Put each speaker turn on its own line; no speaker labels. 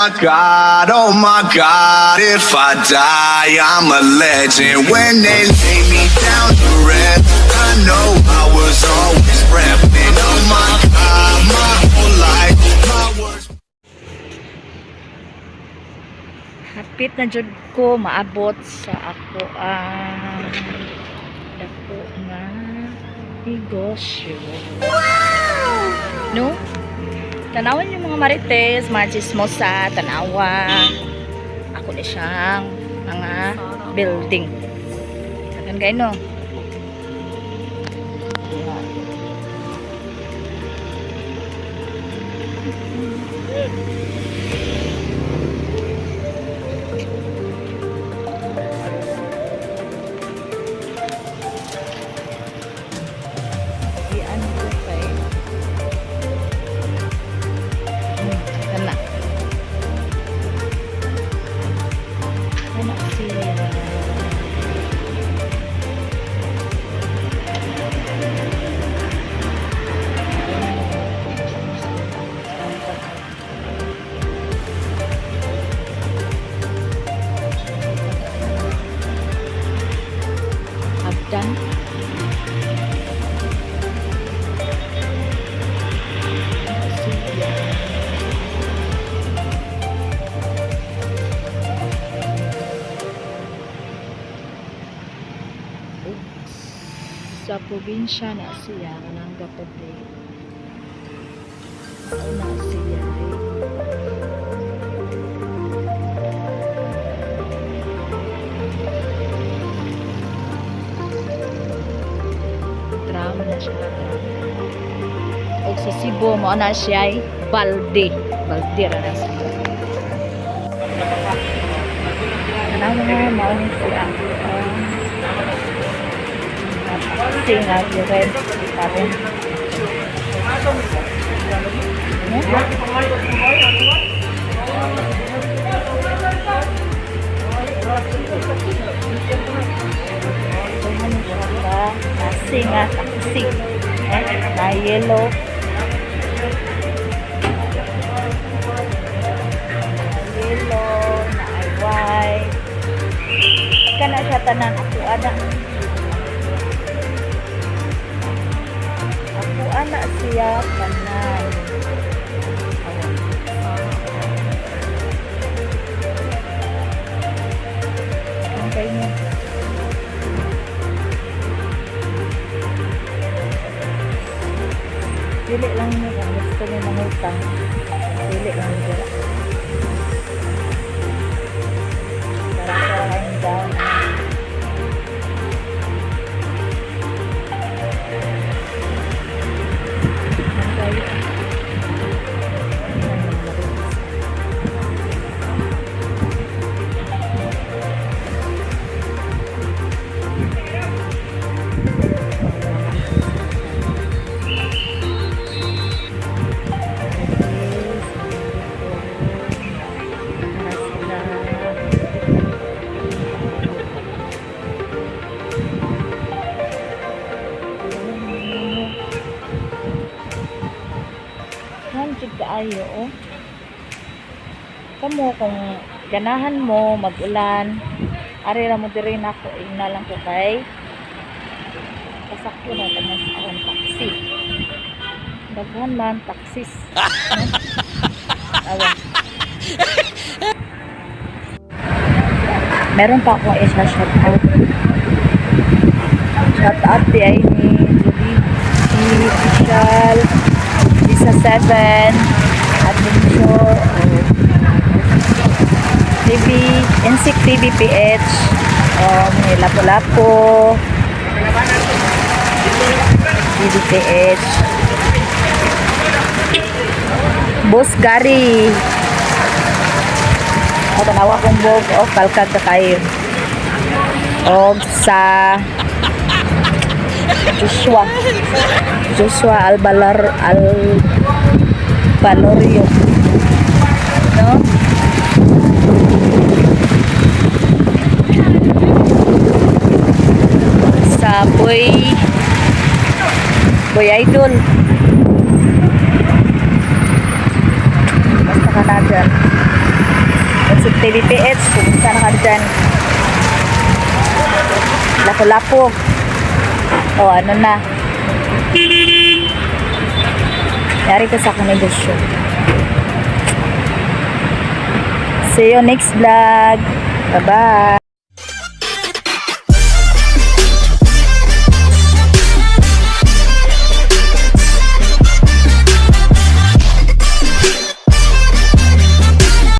Oh my God, if I die, I'm a legend. When they lay me down to rest, I know I was always repping. Oh my God, my whole life, my words.
Hapit na jud ko maabot sa ako ang dako nga negosyo. Wow! No? Tanawan yung mga marites, mga chismosa, tanawa. Ako na siyang mga building. Akan kayo, no? Iyan ko kayo. Kana. Kana siya. Hagdan. Sa probinsya na siya kanang gapobre na siya drama na siya o sa Cebu mo na siya balde ra na siya kanang mga mauni siya singat yung red pattern. Singat taksi na yellow na ay white kana siya tanan ako ada anak siya kanan okay niya pili lang niya kung gusto niya mangutang pili lang niya para kayong down ayo oh. Kamo kung ganahan mo mag-ulan ari ra mo diri nako ina lang ko kay pasakto na tanan sa akong taxi daghan man taxis awa meron pa akong isa shout out di ay ni Judy official sa 7 Adventure TV Insik TV PH may Lapu-Lapu TV PH Boss Gary o tanawa kong bog o kalkag ka kayo o sa Joshua Albalorio no sa Boy Idol basta ka na dyan sa TVPH. Pupunta na ka dyan. Lapu-lapu. O, ano na. Yari ko sa negosyo. See you next vlog. Bye-bye.